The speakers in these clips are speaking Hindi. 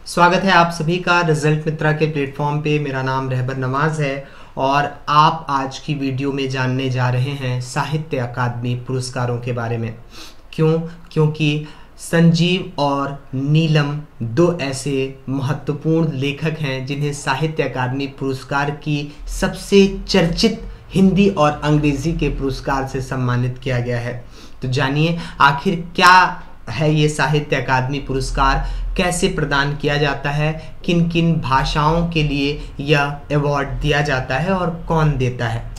स्वागत है आप सभी का रिजल्ट मित्रा के प्लेटफॉर्म पे। मेरा नाम रहबर नवाज है और आप आज की वीडियो में जानने जा रहे हैं साहित्य अकादमी पुरस्कारों के बारे में। क्योंकि संजीव और नीलम दो ऐसे महत्वपूर्ण लेखक हैं जिन्हें साहित्य अकादमी पुरस्कार की सबसे चर्चित हिंदी और अंग्रेजी के पुरस्कार से सम्मानित किया गया है। तो जानिए आखिर क्या है ये साहित्य अकादमी पुरस्कार, कैसे प्रदान किया जाता है, किन किन भाषाओं के लिए यह अवार्ड दिया जाता है और कौन देता है।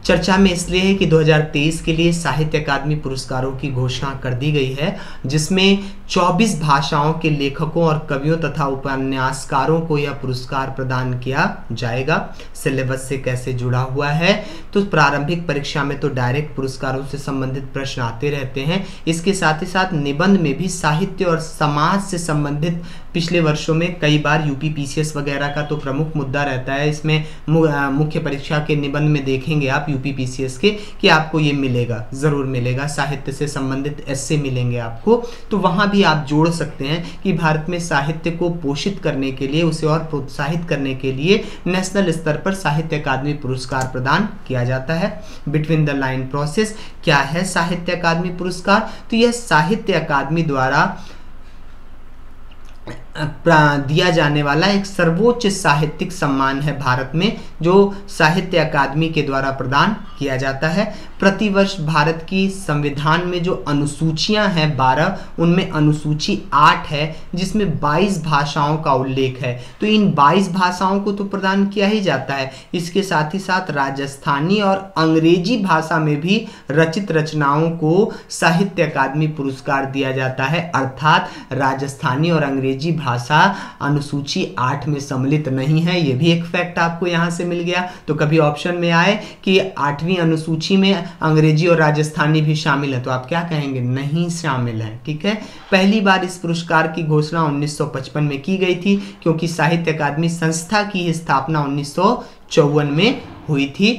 चर्चा में इसलिए है कि 2023 के लिए साहित्य अकादमी पुरस्कारों की घोषणा कर दी गई है, जिसमें 24 भाषाओं के लेखकों और कवियों तथा उपन्यासकारों को यह पुरस्कार प्रदान किया जाएगा। सिलेबस से कैसे जुड़ा हुआ है, तो प्रारंभिक परीक्षा में तो डायरेक्ट पुरस्कारों से संबंधित प्रश्न आते रहते हैं। इसके साथ ही साथ निबंध में भी साहित्य और समाज से संबंधित पिछले वर्षों में कई बार यूपी पीसीएस वगैरह का तो प्रमुख मुद्दा रहता है। इसमें मुख्य परीक्षा के निबंध में देखेंगे आप यूपी पीसीएस के कि आपको ये मिलेगा, ज़रूर मिलेगा, साहित्य से संबंधित एस्से मिलेंगे आपको। तो वहाँ भी आप जोड़ सकते हैं कि भारत में साहित्य को पोषित करने के लिए, उसे और प्रोत्साहित करने के लिए नेशनल स्तर पर साहित्य अकादमी पुरस्कार प्रदान किया जाता है। बिटवीन द लाइन प्रोसेस क्या है साहित्य अकादमी पुरस्कार? तो यह साहित्य अकादमी द्वारा दिया जाने वाला एक सर्वोच्च साहित्यिक सम्मान है भारत में, जो साहित्य अकादमी के द्वारा प्रदान किया जाता है। प्रतिवर्ष भारत की संविधान में जो अनुसूचियां हैं 12, उनमें अनुसूची 8 है जिसमें 22 भाषाओं का उल्लेख है। तो इन 22 भाषाओं को तो प्रदान किया ही जाता है। इसके साथ ही साथ राजस्थानी और अंग्रेजी भाषा में भी रचित रचनाओं को साहित्य अकादमी पुरस्कार दिया जाता है। अर्थात राजस्थानी और अंग्रेजी भाषा अनुसूची 8 में सम्मिलित नहीं है। यह भी एक फैक्ट आपको यहां से मिल गया। तो कभी ऑप्शन में आए कि 8वीं अनुसूची में अंग्रेजी और राजस्थानी भी शामिल है, तो आप क्या कहेंगे? नहीं शामिल है। ठीक है। पहली बार इस पुरस्कार की घोषणा 1955 में की गई थी, क्योंकि साहित्य अकादमी संस्था की स्थापना 1954 में हुई थी।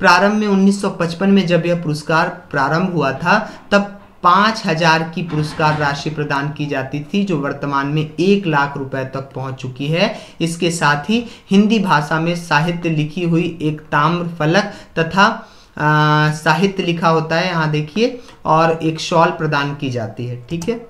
प्रारंभ में 1955 में जब यह पुरस्कार प्रारंभ हुआ था, तब 5,000 की पुरस्कार राशि प्रदान की जाती थी, जो वर्तमान में 1 लाख रुपए तक पहुंच चुकी है। इसके साथ ही हिंदी भाषा में साहित्य लिखी हुई एक ताम्र फलक तथा साहित्य लिखा होता है, यहाँ देखिए, और एक शॉल प्रदान की जाती है। ठीक है।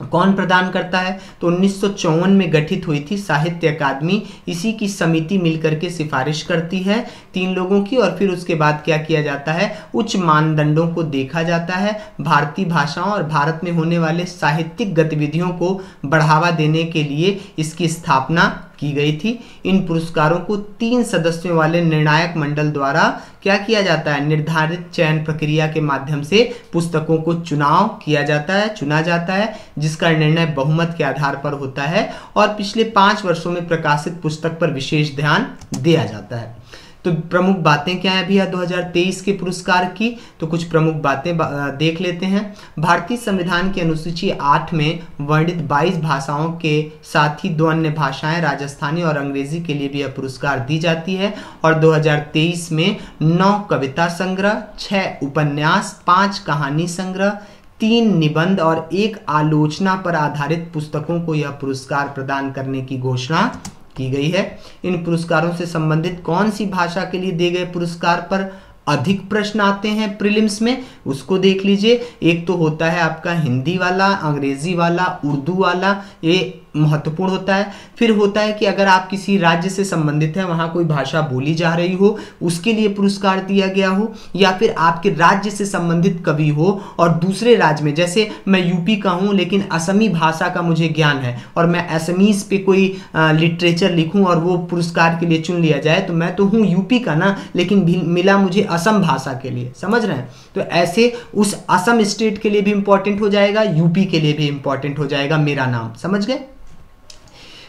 कौन प्रदान करता है? तो 1954 में गठित हुई थी साहित्य अकादमी। इसी की समिति मिलकर के सिफारिश करती है 3 लोगों की, और फिर उसके बाद क्या किया जाता है? उच्च मानदंडों को देखा जाता है। भारतीय भाषाओं और भारत में होने वाले साहित्यिक गतिविधियों को बढ़ावा देने के लिए इसकी स्थापना की गई थी। इन पुरस्कारों को 3 सदस्यों वाले निर्णायक मंडल द्वारा क्या किया जाता है? निर्धारित चयन प्रक्रिया के माध्यम से पुस्तकों को चुना जाता है, जिसका निर्णय बहुमत के आधार पर होता है, और पिछले 5 वर्षों में प्रकाशित पुस्तक पर विशेष ध्यान दिया जाता है। तो प्रमुख बातें क्या है भैया 2023 के पुरस्कार की? तो कुछ प्रमुख बातें देख लेते हैं। भारतीय संविधान की अनुसूची 8 में वर्णित 22 भाषाओं के साथ ही 2 अन्य भाषाएं राजस्थानी और अंग्रेजी के लिए भी यह पुरस्कार दी जाती है। और 2023 में 9 कविता संग्रह, 6 उपन्यास, 5 कहानी संग्रह, 3 निबंध और 1 आलोचना पर आधारित पुस्तकों को यह पुरस्कार प्रदान करने की घोषणा की गई है। इन पुरस्कारों से संबंधित कौन सी भाषा के लिए दिए गए पुरस्कार पर अधिक प्रश्न आते हैं प्रीलिम्स में, उसको देख लीजिए। एक तो होता है आपका हिंदी वाला, अंग्रेजी वाला, उर्दू वाला, ये महत्वपूर्ण होता है। फिर होता है कि अगर आप किसी राज्य से संबंधित हैं, वहाँ कोई भाषा बोली जा रही हो, उसके लिए पुरस्कार दिया गया हो, या फिर आपके राज्य से संबंधित कवि हो और दूसरे राज्य में, जैसे मैं यूपी का हूँ लेकिन असमी भाषा का मुझे ज्ञान है और मैं असमीज पे कोई लिटरेचर लिखूँ और वो पुरस्कार के लिए चुन लिया जाए, तो मैं तो हूँ यूपी का ना, लेकिन मिला मुझे असम भाषा के लिए। समझ रहे हैं? तो ऐसे उस असम स्टेट के लिए भी इंपॉर्टेंट हो जाएगा, यूपी के लिए भी इंपॉर्टेंट हो जाएगा मेरा नाम। समझ गए?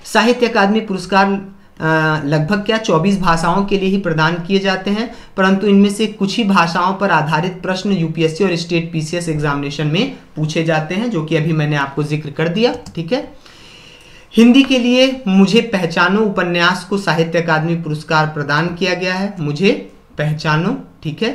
साहित्य अकादमी पुरस्कार लगभग 24 भाषाओं के लिए ही प्रदान किए जाते हैं, परंतु इनमें से कुछ ही भाषाओं पर आधारित प्रश्न यूपीएससी और स्टेट पीसीएस एग्जामिनेशन में पूछे जाते हैं, जो कि अभी मैंने आपको जिक्र कर दिया। ठीक है। हिंदी के लिए मुझे पहचानो उपन्यास को साहित्य अकादमी पुरस्कार प्रदान किया गया है। मुझे पहचानो। ठीक है।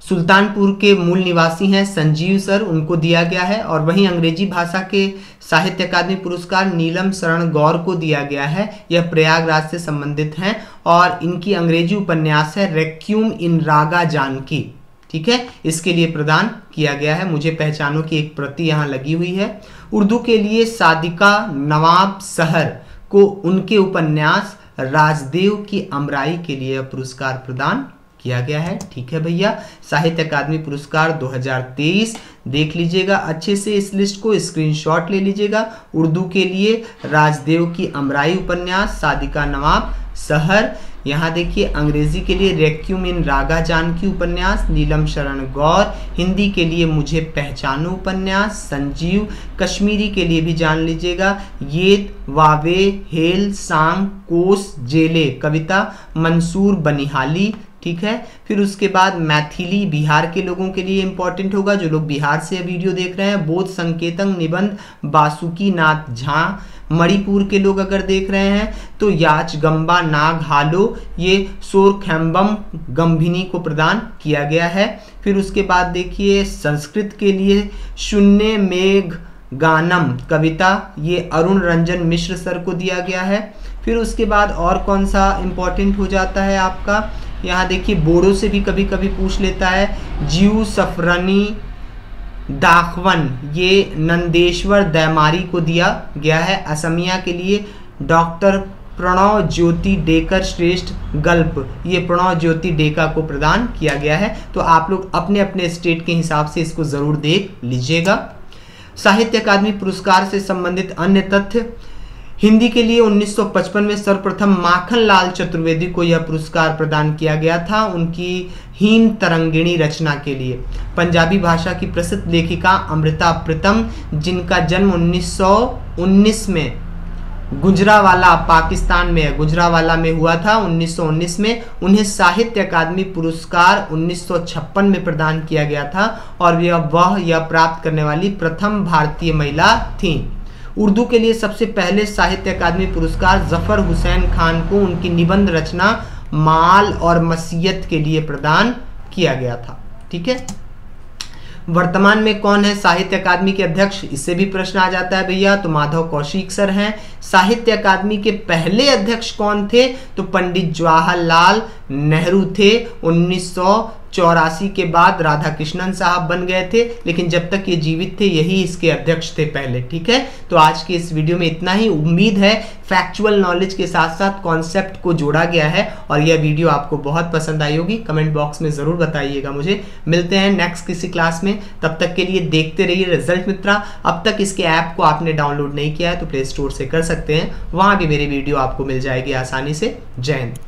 सुल्तानपुर के मूल निवासी हैं संजीव सर, उनको दिया गया है। और वहीं अंग्रेजी भाषा के साहित्य अकादमी पुरस्कार नीलम शरण गौर को दिया गया है। यह प्रयागराज से संबंधित हैं और इनकी अंग्रेजी उपन्यास है रेक्यूम इन रागा जानकी, ठीक है, इसके लिए प्रदान किया गया है। मुझे पहचानो की एक प्रति यहाँ लगी हुई है। उर्दू के लिए सादिका नवाब सहर को उनके उपन्यास राजदेव की अमराई के लिए पुरस्कार प्रदान किया गया है। ठीक है भैया, साहित्य अकादमी पुरस्कार 2023 देख लीजिएगा अच्छे से, इस लिस्ट को स्क्रीनशॉट ले लीजिएगा। उर्दू के लिए राजदेव की अमराई उपन्यास, सादिका नवाब सहर। यहाँ देखिए अंग्रेजी के लिए रेक्यूम इन रागा जानकी उपन्यास, नीलम शरण गौर। हिंदी के लिए मुझे पहचानो उपन्यास, संजीव। कश्मीरी के लिए भी जान लीजिएगा ये वावे हेल सांग कोस जेले कविता, मंसूर बनिहाली। ठीक है, फिर उसके बाद मैथिली बिहार के लोगों के लिए इंपॉर्टेंट होगा, जो लोग बिहार से वीडियो देख रहे हैं। बोध संकेतन निबंध बासुकी नाथ झा। मणिपुर के लोग अगर देख रहे हैं तो याचगंबा नाग हालो, ये सोरखैम्बम गंभिनी को प्रदान किया गया है। फिर उसके बाद देखिए संस्कृत के लिए शून्य मेघ गानम कविता, ये अरुण रंजन मिश्र सर को दिया गया है। फिर उसके बाद और कौन सा इंपॉर्टेंट हो जाता है आपका, यहाँ देखिए बोडो से भी कभी कभी पूछ लेता है, जीव सफरनी दाखवन, ये नंदेश्वर दैमारी को दिया गया है। असमिया के लिए डॉक्टर प्रणव ज्योति डेकर श्रेष्ठ गल्प, ये प्रणव ज्योति डेका को प्रदान किया गया है। तो आप लोग अपने अपने स्टेट के हिसाब से इसको जरूर देख लीजिएगा। साहित्य अकादमी पुरस्कार से संबंधित अन्य तथ्य, हिंदी के लिए 1955 में सर्वप्रथम माखनलाल चतुर्वेदी को यह पुरस्कार प्रदान किया गया था उनकी हीन तरंगिणी रचना के लिए। पंजाबी भाषा की प्रसिद्ध लेखिका अमृता प्रीतम, जिनका जन्म 1919 में गुजरावाला पाकिस्तान में, गुजरावाला में हुआ था 1919 में, उन्हें साहित्य अकादमी पुरस्कार 1956 में प्रदान किया गया था और वह यह प्राप्त करने वाली प्रथम भारतीय महिला थी। उर्दू के लिए सबसे पहले साहित्य अकादमी पुरस्कार जफर हुसैन खान को उनकी निबंध रचना माल और मसीयत के लिए प्रदान किया गया था। ठीक है, वर्तमान में कौन है साहित्य अकादमी के अध्यक्ष, इससे भी प्रश्न आ जाता है भैया, तो माधव कौशिक सर हैं। साहित्य अकादमी के पहले अध्यक्ष कौन थे, तो पंडित जवाहरलाल नेहरू थे। 1984 के बाद राधाकृष्णन साहब बन गए थे, लेकिन जब तक ये जीवित थे यही इसके अध्यक्ष थे पहले। ठीक है, तो आज के इस वीडियो में इतना ही। उम्मीद है फैक्चुअल नॉलेज के साथ साथ कॉन्सेप्ट को जोड़ा गया है और यह वीडियो आपको बहुत पसंद आई होगी। कमेंट बॉक्स में जरूर बताइएगा मुझे। मिलते हैं नेक्स्ट किसी क्लास में, तब तक के लिए देखते रहिए रिजल्ट मित्रा। अब तक इसके ऐप को आपने डाउनलोड नहीं किया है तो प्ले स्टोर से कर सकते हैं, वहां भी मेरी वीडियो आपको मिल जाएगी आसानी से। जय हिंद।